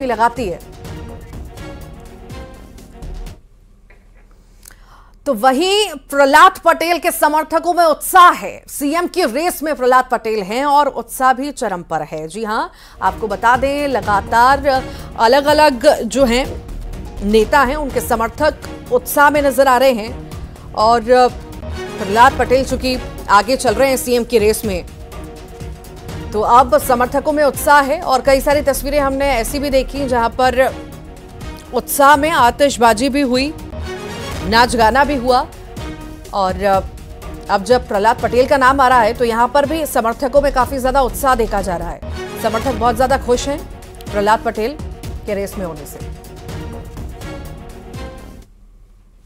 लगाती है। तो वहीं प्रहलाद पटेल के समर्थकों में उत्साह है। सीएम की रेस में प्रहलाद पटेल हैं और उत्साह भी चरम पर है। जी हां, आपको बता दें, लगातार अलग अलग जो हैं नेता हैं, उनके समर्थक उत्साह में नजर आ रहे हैं और प्रहलाद पटेल चूंकि आगे चल रहे हैं सीएम की रेस में, तो अब समर्थकों में उत्साह है। और कई सारी तस्वीरें हमने ऐसी भी देखी जहां पर उत्साह में आतिशबाजी भी हुई, नाच गाना भी हुआ। और अब जब प्रहलाद पटेल का नाम आ रहा है तो यहां पर भी समर्थकों में काफी ज्यादा उत्साह देखा जा रहा है। समर्थक बहुत ज्यादा खुश हैं प्रहलाद पटेल के रेस में होने से।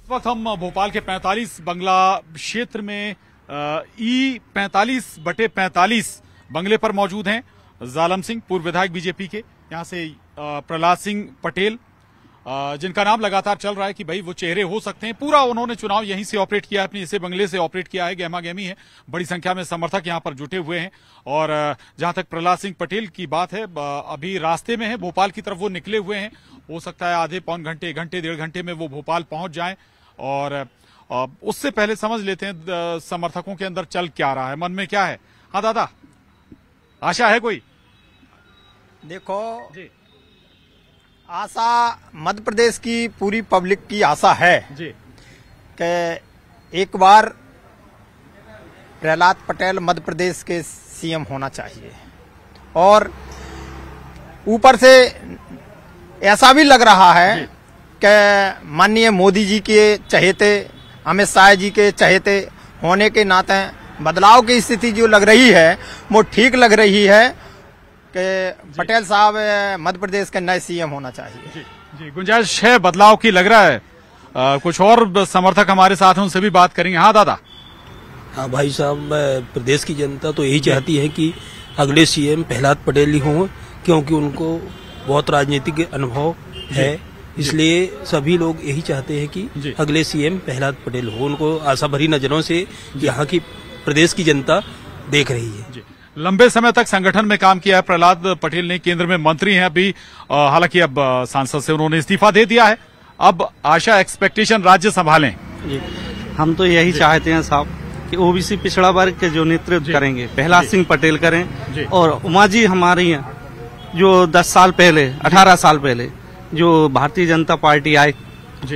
इस वक्त हम भोपाल के 45 बंगला क्षेत्र में E45/45 बंगले पर मौजूद हैं। जालम सिंह, पूर्व विधायक बीजेपी के, यहां से प्रहलाद सिंह पटेल, जिनका नाम लगातार चल रहा है कि भाई वो चेहरे हो सकते हैं। पूरा उन्होंने चुनाव यहीं से ऑपरेट किया है, अपने इसे बंगले से ऑपरेट किया है। गहमा गहमी है, बड़ी संख्या में समर्थक यहां पर जुटे हुए हैं। और जहां तक प्रहलाद सिंह पटेल की बात है, अभी रास्ते में है, भोपाल की तरफ वो निकले हुए हैं। हो सकता है आधे पौन घंटे, 1 घंटे 1.5 घंटे में वो भोपाल पहुंच जाएं। और उससे पहले समझ लेते हैं समर्थकों के अंदर चल क्या रहा है, मन में क्या है। हाँ दादा, आशा है कोई? देखो जी, आशा मध्य प्रदेश की पूरी पब्लिक की आशा है जी कि एक बार प्रहलाद पटेल मध्य प्रदेश के सीएम होना चाहिए। और ऊपर से ऐसा भी लग रहा है कि माननीय मोदी जी के चहेते, अमित शाह जी के चहेते होने के नाते बदलाव की स्थिति जो लग रही है वो ठीक लग रही है कि पटेल साहब मध्य प्रदेश के नए सीएम होना चाहिए। जी, गुंजाइश है बदलाव की, लग रहा है। कुछ और समर्थक हमारे साथ हैं, उनसे भी बात करेंगे। हाँ दादा। हाँ भाई साहब, प्रदेश की जनता तो यही चाहती है कि अगले सीएम प्रहलाद पटेल ही हों, क्योंकि उनको बहुत राजनीतिक अनुभव है। इसलिए सभी लोग यही चाहते हैं कि अगले सीएम प्रहलाद पटेल हो। उनको आशा भरी नजरों से यहाँ की प्रदेश की जनता देख रही है। लंबे समय तक संगठन में काम किया है प्रहलाद पटेल ने, केंद्र में मंत्री हैं अभी, हालांकि अब सांसद से उन्होंने इस्तीफा दे दिया है। अब आशा, एक्सपेक्टेशन राज्य संभालें। हम तो यही चाहते हैं साहब कि ओबीसी पिछड़ा वर्ग के जो नेतृत्व करेंगे प्रहलाद सिंह पटेल करें। और उमा जी हमारी हैं, जो 10 साल पहले, 18 साल पहले जो भारतीय जनता पार्टी आई,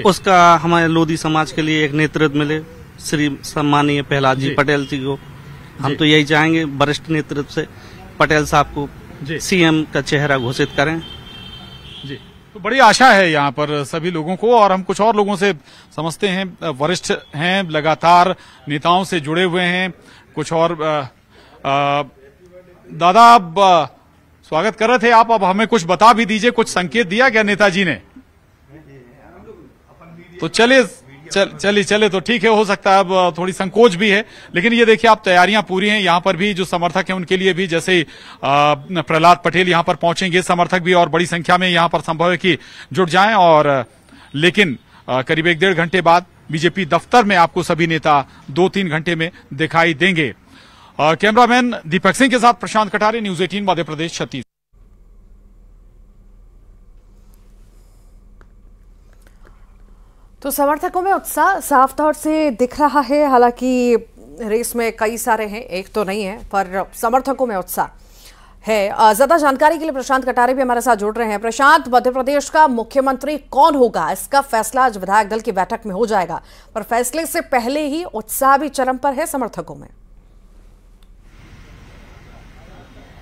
उसका हमारे लोधी समाज के लिए एक नेतृत्व मिले, श्री सम्मानीय प्रहलाद जी पटेल जी को। हम तो यही चाहेंगे वरिष्ठ नेतृत्व से पटेल साहब को सीएम का चेहरा घोषित करें। जी, तो बड़ी आशा है यहाँ पर सभी लोगों को। और हम कुछ और लोगों से समझते हैं, वरिष्ठ हैं, लगातार नेताओं से जुड़े हुए हैं। कुछ और दादा, अब स्वागत कर रहे थे आप, अब हमें कुछ बता भी दीजिए, कुछ संकेत दिया क्या नेताजी ने? तो चले तो ठीक है, हो सकता है अब थोड़ी संकोच भी है, लेकिन ये देखिए आप तैयारियां पूरी हैं। यहाँ पर भी जो समर्थक हैं उनके लिए भी, जैसे प्रहलाद पटेल यहाँ पर पहुंचेंगे, समर्थक भी और बड़ी संख्या में यहाँ पर संभव है कि जुट जाएं। और लेकिन करीब 1-1.5 घंटे बाद बीजेपी दफ्तर में आपको सभी नेता 2-3 घंटे में दिखाई देंगे। कैमरामैन दीपक सिंह के साथ प्रशांत कटारे, न्यूज 18 मध्य प्रदेश, छत्तीसगढ़। तो समर्थकों में उत्साह साफ तौर से दिख रहा है। हालांकि रेस में कई सारे हैं, एक तो नहीं है, पर समर्थकों में उत्साह है। ज्यादा जानकारी के लिए प्रशांत कटारे भी हमारे साथ जुड़ रहे हैं। प्रशांत, मध्य प्रदेश का मुख्यमंत्री कौन होगा, इसका फैसला आज विधायक दल की बैठक में हो जाएगा, पर फैसले से पहले ही उत्साह भी चरम पर है समर्थकों में।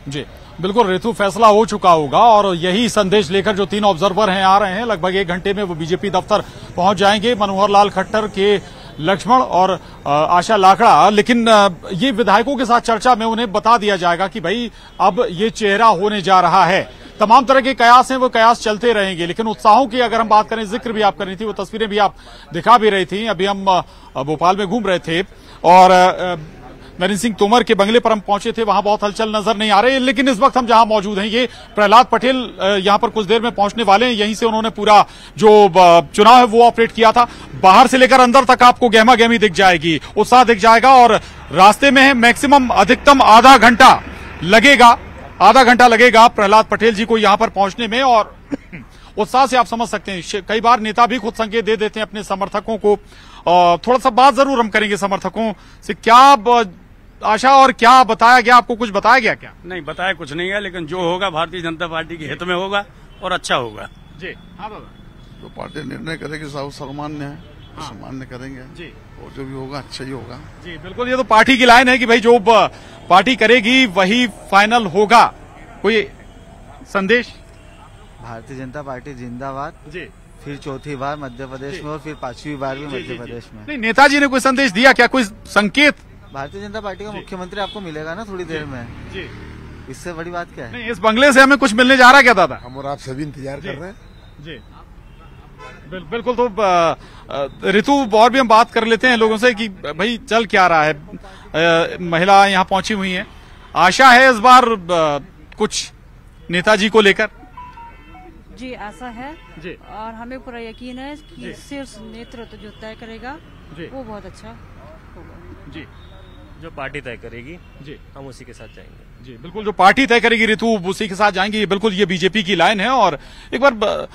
जी बिल्कुल ऋतु, फैसला हो चुका होगा और यही संदेश लेकर जो 3 ऑब्जर्वर हैं आ रहे हैं। लगभग 1 घंटे में वो बीजेपी दफ्तर पहुंच जाएंगे। मनोहर लाल खट्टर के लक्ष्मण और आशा लाकड़ा। लेकिन ये विधायकों के साथ चर्चा में उन्हें बता दिया जाएगा कि भाई अब ये चेहरा होने जा रहा है। तमाम तरह के कयास हैं, वो कयास चलते रहेंगे। लेकिन उत्साहों की अगर हम बात करें, जिक्र भी आप कर रही थी, वो तस्वीरें भी आप दिखा भी रही थी। अभी हम भोपाल में घूम रहे थे और नरेंद्र सिंह तोमर के बंगले पर हम पहुंचे थे, वहां बहुत हलचल नजर नहीं आ रही। लेकिन इस वक्त हम जहां मौजूद हैं, ये प्रहलाद पटेल यहां पर कुछ देर में पहुंचने वाले हैं। यहीं से उन्होंने पूरा जो चुनाव है वो ऑपरेट किया था। बाहर से लेकर अंदर तक आपको गहमा गहमी दिख जाएगी, उत्साह दिख जाएगा। और रास्ते में है, मैक्सिमम अधिकतम आधा घंटा लगेगा प्रहलाद पटेल जी को यहां पर पहुंचने में। और उत्साह से आप समझ सकते हैं। कई बार नेता भी खुद संकेत दे देते हैं अपने समर्थकों को। थोड़ा सा बात जरूर हम करेंगे समर्थकों से, क्या आशा और क्या बताया गया, आपको कुछ बताया गया क्या? नहीं, बताया कुछ नहीं है, लेकिन जो होगा भारतीय जनता पार्टी के हित में होगा और अच्छा होगा। जी हाँ दादा, जो पार्टी निर्णय करेगी सब सामान्य है, सामान्य करेंगे जी, और जो भी होगा अच्छा ही होगा। जी बिल्कुल, ये तो पार्टी की लाइन है कि भाई जो पार्टी करेगी वही फाइनल होगा। कोई संदेश? भारतीय जनता पार्टी जिंदाबाद जी, फिर चौथी बार मध्य प्रदेश में और फिर 5वीं बार भी मध्य प्रदेश में। नहीं, नेताजी ने कोई संदेश दिया क्या, कोई संकेत? भारतीय जनता पार्टी का मुख्यमंत्री आपको मिलेगा ना थोड़ी देर में जी, इससे बड़ी बात क्या है? नहीं, इस बंगले से हमें कुछ मिलने जा रहा क्या दादा? हम और आप सभी इंतजार कर रहे हैं। जी बिल्कुल। तो ऋतु, और भी हम बात कर लेते हैं लोगों से कि भाई चल क्या रहा है। महिला यहाँ पहुंची हुई हैं, आशा है इस बार कुछ नेताजी को लेकर? जी आशा है जी, और हमें पूरा यकीन है कि शीर्ष नेतृत्व जो तय करेगा वो बहुत अच्छा होगा। जी, जो पार्टी तय करेगी जी, हम उसी के साथ जाएंगे। जी बिल्कुल, जो पार्टी तय करेगी ऋतु उसी के साथ जाएंगे। बिल्कुल, ये बीजेपी की लाइन है। और एक बार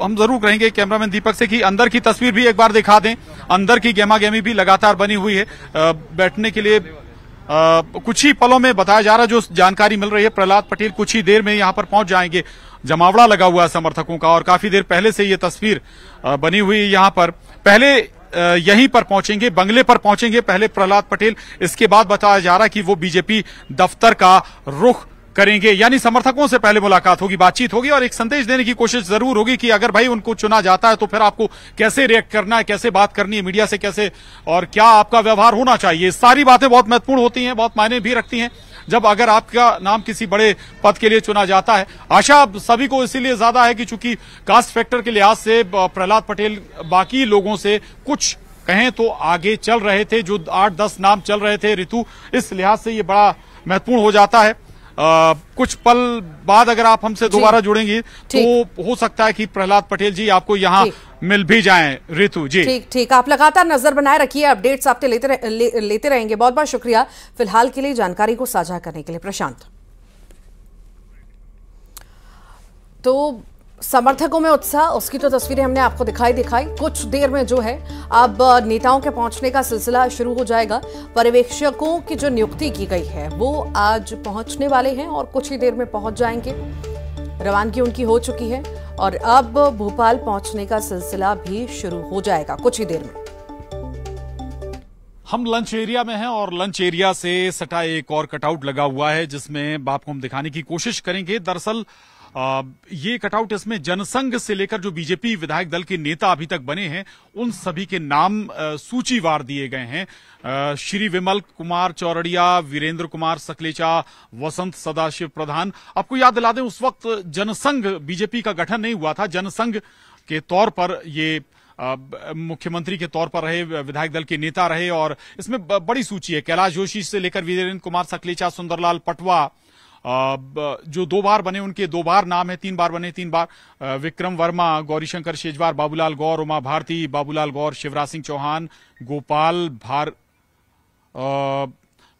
हम जरूर कहेंगे कैमरामैन दीपक से कि अंदर की तस्वीर भी एक बार दिखा दें। अंदर की गेमागेमी भी लगातार बनी हुई है। बैठने के लिए कुछ ही पलों में बताया जा रहा है, जो जानकारी मिल रही है, प्रहलाद पटेल कुछ ही देर में यहाँ पर पहुंच जाएंगे। जमावड़ा लगा हुआ है समर्थकों का और काफी देर पहले से ये तस्वीर बनी हुई है। यहाँ पर पहले यहीं पर पहुंचेंगे, बंगले पर पहुंचेंगे पहले प्रहलाद पटेल, इसके बाद बताया जा रहा है कि वो बीजेपी दफ्तर का रुख करेंगे। यानी समर्थकों से पहले मुलाकात होगी, बातचीत होगी और एक संदेश देने की कोशिश जरूर होगी कि अगर भाई उनको चुना जाता है तो फिर आपको कैसे रिएक्ट करना है, कैसे बात करनी है मीडिया से, कैसे और क्या आपका व्यवहार होना चाहिए। सारी बातें बहुत महत्वपूर्ण होती हैं, बहुत मायने भी रखती हैं जब अगर आपका नाम किसी बड़े पद के लिए चुना जाता है। आशा सभी को इसीलिए ज्यादा है कि चूंकि कास्ट फैक्टर के लिहाज से प्रहलाद पटेल बाकी लोगों से कुछ कहें तो आगे चल रहे थे, जो 8-10 नाम चल रहे थे ऋतु, इस लिहाज से ये बड़ा महत्वपूर्ण हो जाता है। कुछ पल बाद अगर आप हमसे दोबारा जुड़ेंगी तो हो सकता है कि प्रहलाद पटेल जी आपको यहाँ मिल भी जाएं। ऋतु जी ठीक, आप लगातार नजर बनाए रखिए, अपडेट्स आपसे लेते रहेंगे। बहुत बहुत शुक्रिया फिलहाल के लिए जानकारी को साझा करने के लिए प्रशांत। तो समर्थकों में उत्साह, उसकी तो तस्वीरें हमने आपको दिखाई। कुछ देर में जो है अब नेताओं के पहुंचने का सिलसिला शुरू हो जाएगा। पर्यवेक्षकों की जो नियुक्ति की गई है वो आज पहुंचने वाले हैं और कुछ ही देर में पहुंच जाएंगे। रवानगी उनकी हो चुकी है और अब भोपाल पहुंचने का सिलसिला भी शुरू हो जाएगा कुछ ही देर में। हम लंच एरिया में हैं और लंच एरिया से सटा एक और कटआउट लगा हुआ है जिसमें आपको हम दिखाने की कोशिश करेंगे। दरअसल ये कटआउट, इसमें जनसंघ से लेकर जो बीजेपी विधायक दल के नेता अभी तक बने हैं उन सभी के नाम सूचीवार दिए गए हैं। श्री विमल कुमार चौरड़िया, वीरेंद्र कुमार सकलेचा, वसंत सदाशिव प्रधान। आपको याद दिला दें, उस वक्त जनसंघ बीजेपी का गठन नहीं हुआ था। जनसंघ के तौर पर ये मुख्यमंत्री के तौर पर रहे, विधायक दल के नेता रहे और इसमें बड़ी सूची है। कैलाश जोशी से लेकर वीरेंद्र कुमार सकलेचा, सुंदरलाल पटवा, जो 2 बार बने उनके 2 बार नाम है, 3 बार बने 3 बार, विक्रम वर्मा, गौरीशंकर शेजवार, बाबूलाल गौर, उमा भारती, बाबूलाल गौर, शिवराज सिंह चौहान, गोपाल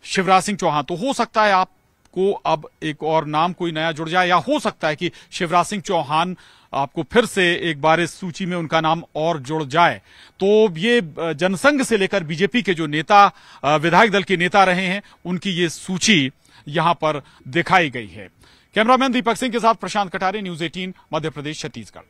शिवराज सिंह चौहान। तो हो सकता है आपको अब एक और नाम कोई नया जुड़ जाए, या हो सकता है कि शिवराज सिंह चौहान आपको फिर से एक बार इस सूची में उनका नाम और जुड़ जाए। तो ये जनसंघ से लेकर बीजेपी के जो नेता, विधायक दल के नेता रहे हैं, उनकी ये सूची यहां पर दिखाई गई है। कैमरामैन दीपक सिंह के साथ प्रशांत कटारे, न्यूज़ 18 मध्य प्रदेश, छत्तीसगढ़।